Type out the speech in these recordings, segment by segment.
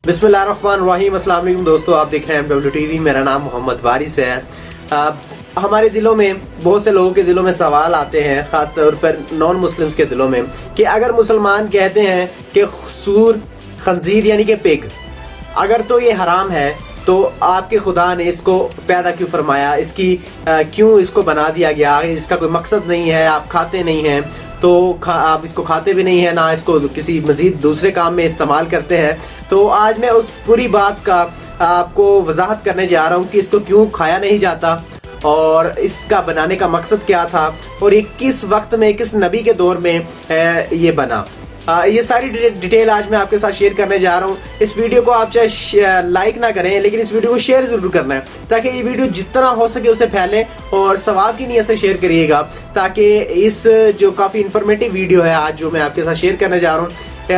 बिस्मिल्लाहिर्रहमानिर्रहीम। अस्सलाम वालेकुम दोस्तों, आप देख रहे हैं MWTV। मेरा नाम मोहम्मद वारिस है। हमारे दिलों में, बहुत से लोगों के दिलों में सवाल आते हैं, ख़ास तौर पर नॉन मुस्लिम्स के दिलों में, कि अगर मुसलमान कहते हैं कि सूर, खंजीर यानी कि पिग, अगर तो ये हराम है तो आपके खुदा ने इसको पैदा क्यों फरमाया, इसकी क्यों इसको बना दिया गया, इसका कोई मकसद नहीं है, आप खाते नहीं हैं तो आप इसको खाते भी नहीं हैं, ना इसको किसी मज़ीद दूसरे काम में इस्तेमाल करते हैं। तो आज मैं उस पूरी बात का आपको वजाहत करने जा रहा हूँ कि इसको क्यों खाया नहीं जाता और इसका बनाने का मकसद क्या था और ये किस वक्त में, किस नबी के दौर में ये बना। ये सारी डिटेल आज मैं आपके साथ शेयर करने जा रहा हूँ। इस वीडियो को आप चाहे लाइक ना करें, लेकिन इस वीडियो को शेयर ज़रूर करना है ताकि ये वीडियो जितना हो सके उसे फैले और सवाब की नीयत से शेयर करिएगा, ताकि इस जो काफ़ी इन्फॉर्मेटिव वीडियो है आज जो मैं आपके साथ शेयर करने जा रहा हूँ,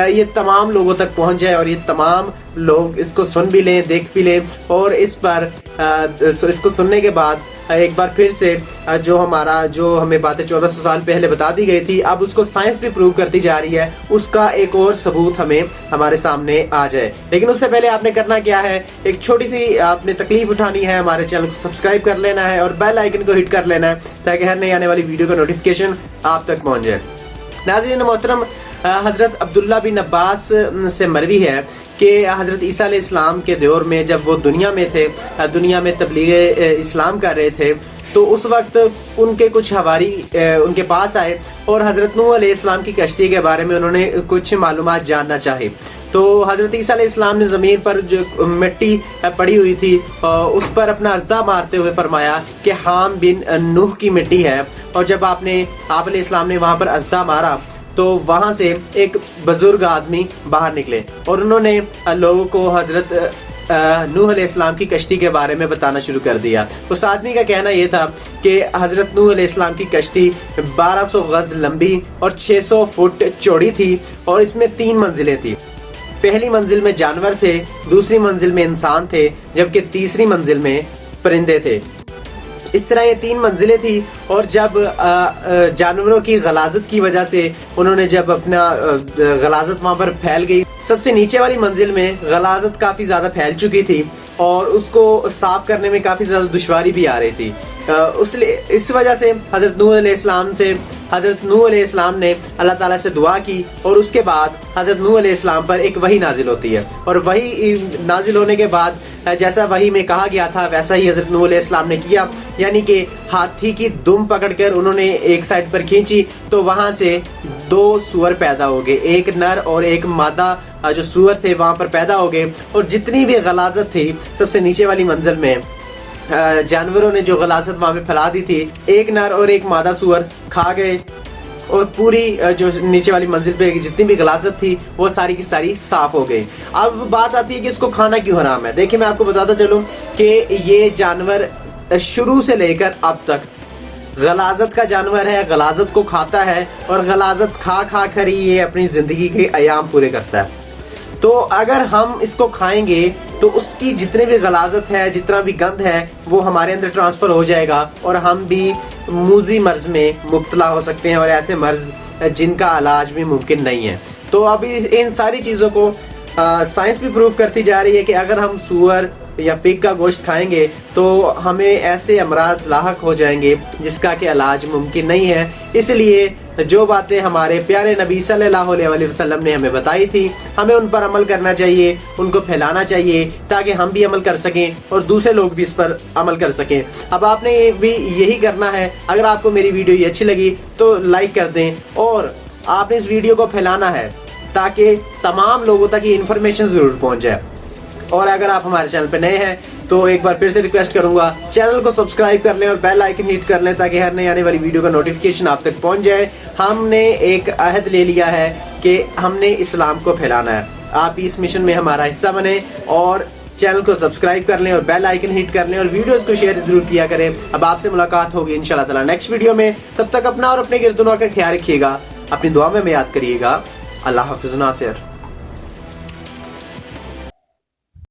ये तमाम लोगों तक पहुँच जाए और ये तमाम लोग इसको सुन भी लें, देख भी लें और इस पर इसको सुनने के बाद एक बार फिर से जो हमें बातें 1400 साल पहले बता दी गई थी, अब उसको साइंस भी प्रूव करती जा रही है, उसका एक और सबूत हमारे सामने आ जाए। लेकिन उससे पहले आपने करना क्या है, एक छोटी सी आपने तकलीफ उठानी है, हमारे चैनल को सब्सक्राइब कर लेना है और बेल आइकन को हिट कर लेना है ताकि हर नई आने वाली वीडियो का नोटिफिकेशन आप तक पहुँच जाए। नाज़रीन मोहतरम, हज़रत अब्दुल्ला बिन अब्बास से मरवी है कि हज़रत ईसा अलैहिस्सलाम के दौर में जब वो दुनिया में थे, दुनिया में तबलीग इस्लाम कर रहे थे, तो उस वक्त उनके कुछ हवारी उनके पास आए और हज़रत नूह अलैहिस्सलाम की कश्ती के बारे में उन्होंने कुछ मालूमात जानना चाहे। तो हज़रत ईसा अलैहिस्सलाम ने ज़मीन पर जो मिट्टी पड़ी हुई थी उस पर अपना अज़दा मारते हुए फरमाया कि हाम बिन नूह की मिट्टी है। और जब आप अलैहिस्सलाम ने वहाँ पर अज़दा मारा तो वहाँ से एक बुजुर्ग आदमी बाहर निकले और उन्होंने लोगों को हज़रत नूह अलैहिस्सलाम की कश्ती के बारे में बताना शुरू कर दिया। उस आदमी का कहना यह था कि हज़रत नूह अलैहिस्सलाम की कश्ती 1200 गज़ लंबी और 600 फुट चौड़ी थी और इसमें 3 मंजिलें थी। पहली मंजिल में जानवर थे, दूसरी मंजिल में इंसान थे, जबकि तीसरी मंजिल में परिंदे थे। इस तरह ये 3 मंजिलें थी और जब जानवरों की गलाजत की वजह से उन्होंने जब अपना गलाजत वहाँ पर फैल गई, सबसे नीचे वाली मंजिल में गलाजत काफ़ी ज़्यादा फैल चुकी थी और उसको साफ़ करने में काफ़ी ज़्यादा दुश्वारी भी आ रही थी। इस वजह से हज़रत नूह अलैहिस्सलाम ने अल्लाह ताला से दुआ की और उसके बाद हज़रत नूह अलैहिस्सलाम पर एक वही नाजिल होती है और वही नाजिल होने के बाद जैसा वही में कहा गया था वैसा ही हज़रत नूह अलैहिस्सलाम ने किया, यानी कि हाथी की दुम पकड़कर उन्होंने एक साइड पर खींची तो वहाँ से 2 सूअर पैदा हो गए, एक नर और एक मादा जो सूअर थे वहाँ पर पैदा हो गए। और जितनी भी गलाजत थी सबसे नीचे वाली मंजिल में जानवरों ने जो गलाजत वहाँ पे फैला दी थी, एक नर और एक मादा सूअर खा गए और पूरी जो नीचे वाली मंजिल पे जितनी भी गलाजत थी वो सारी की सारी साफ हो गई। अब बात आती है कि इसको खाना क्यों हराम है। देखिए, मैं आपको बताता चलूँ कि ये जानवर शुरू से लेकर अब तक गलाजत का जानवर है, गलाजत को खाता है और गलाजत खा कर ही ये अपनी ज़िंदगी के अयाम पूरे करता है। तो अगर हम इसको खाएंगे तो उसकी जितनी भी गलाजत है, जितना भी गंद है, वो हमारे अंदर ट्रांसफ़र हो जाएगा और हम भी मूजी मर्ज़ में मुब्तला हो सकते हैं और ऐसे मर्ज़ जिनका इलाज भी मुमकिन नहीं है। तो अभी इन सारी चीज़ों को साइंस भी प्रूव करती जा रही है कि अगर हम सूअर या पिग का गोश्त खाएंगे तो हमें ऐसे अमराज लाहक हो जाएंगे जिसका कि इलाज मुमकिन नहीं है। इसलिए जो बातें हमारे प्यारे नबी सल्लल्लाहु अलैहि वसल्लम ने हमें बताई थी, हमें उन पर अमल करना चाहिए, उनको फैलाना चाहिए ताकि हम भी अमल कर सकें और दूसरे लोग भी इस पर अमल कर सकें। अब आपने भी यही करना है। अगर आपको मेरी वीडियो ये अच्छी लगी तो लाइक कर दें और आपने इस वीडियो को फैलाना है ताकि तमाम लोगों तक ये इन्फॉर्मेशन ज़रूर पहुँच जाए। और अगर आप हमारे चैनल पर नए हैं तो एक बार फिर से रिक्वेस्ट करूंगा, चैनल को सब्सक्राइब कर लें और बेल आइकन हिट कर लें ताकि हर नई आने वाली वीडियो का नोटिफिकेशन आप तक पहुंच जाए। हमने एक अहद ले लिया है कि हमने इस्लाम को फैलाना है। आप इस मिशन में हमारा हिस्सा बने और चैनल को सब्सक्राइब कर लें और बेल आइकन हिट कर लें और वीडियोस को शेयर जरूर किया करें। अब आपसे मुलाकात होगी इंशाल्लाह ताला नेक्स्ट वीडियो में। तब तक अपना और अपने गिरदुनों का ख्याल रखिएगा, अपनी दुआ में याद करिएगा। अल्लाह हाफिज़ नासिर।